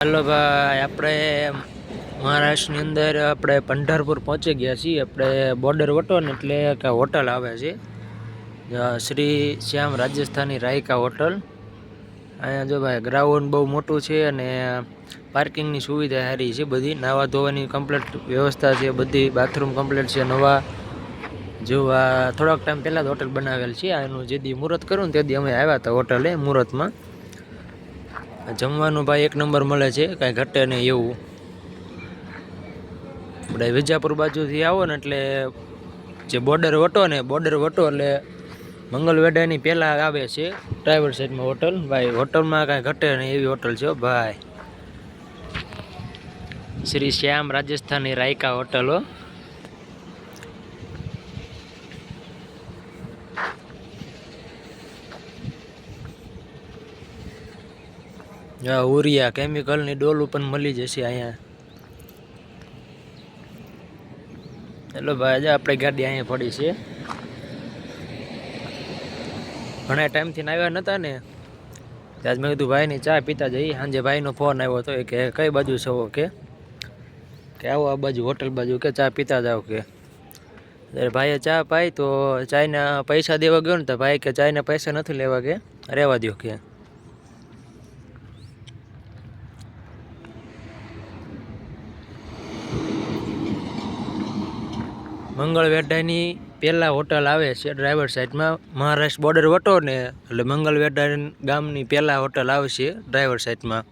હાલો ભાઈ, આપણે મહારાષ્ટ્રની અંદર આપણે પંઢરપુર પહોંચી ગયા છીએ. આપણે બોર્ડર વટો ને એટલે એક હોટલ આવે છે, શ્રી શ્યામ રાજસ્થાની રાયકા હોટલ. અહીંયા જો ભાઈ ગ્રાઉન્ડ બહુ મોટું છે અને પાર્કિંગની સુવિધા સારી છે. બધી નાવા ધોવાની કમ્પ્લીટ વ્યવસ્થા છે, બધી બાથરૂમ કમ્પ્લીટ છે નવા. જો આ થોડાક ટાઈમ પહેલાં જ હોટલ બનાવેલ છે. આનું જે દી મુહૂર્ત કરું ને તે દી અમે આવ્યા હતા હોટલે મુહૂર્તમાં. જમવાનું ભાઈ એક નંબર મળે છે, કાંઈ ઘટે નહીં એવું. આપણે વિજાપુર બાજુથી આવો ને એટલે જે બોર્ડર વટો એટલે મંગલવેઢાની પહેલાં આવે છે ડ્રાઈવર સાઈડમાં હોટલ. ભાઈ હોટલમાં કાંઈ ઘટે નહીં એવી હોટલ છે ભાઈ, શ્રી શ્યામ રાજસ્થાની રાયકા હોટલો. ઉરિયા કેમિકલની ડોલ પણ મળી જશે અહીંયા. એટલે ભાઈ આજે આપણી ગાડી અહીંયા પડી છે. ઘણા ટાઈમથી આવ્યા નહોતા ને, આજ મેં કીધું ભાઈની ચા પીતા જઈએ. સાંજે ભાઈનો ફોન આવ્યો હતો કે કઈ બાજુ છો કે આવો આ બાજુ હોટલ બાજુ કે ચા પીતા જાઓ કે. ત્યારે ભાઈએ ચા પાઈ તો ચાયના પૈસા દેવા ગયો ને તો ભાઈ કે ચાયના પૈસા નથી લેવા કે રહેવા દો કે. મંગળવેઢાની પહેલાં હોટલ આવે છે ડ્રાઈવર સાઈડમાં. મહારાષ્ટ્ર બોર્ડર વટો ને એટલે મંગળવેઢા ગામની પહેલાં હોટલ આવશે ડ્રાઈવર સાઈડમાં.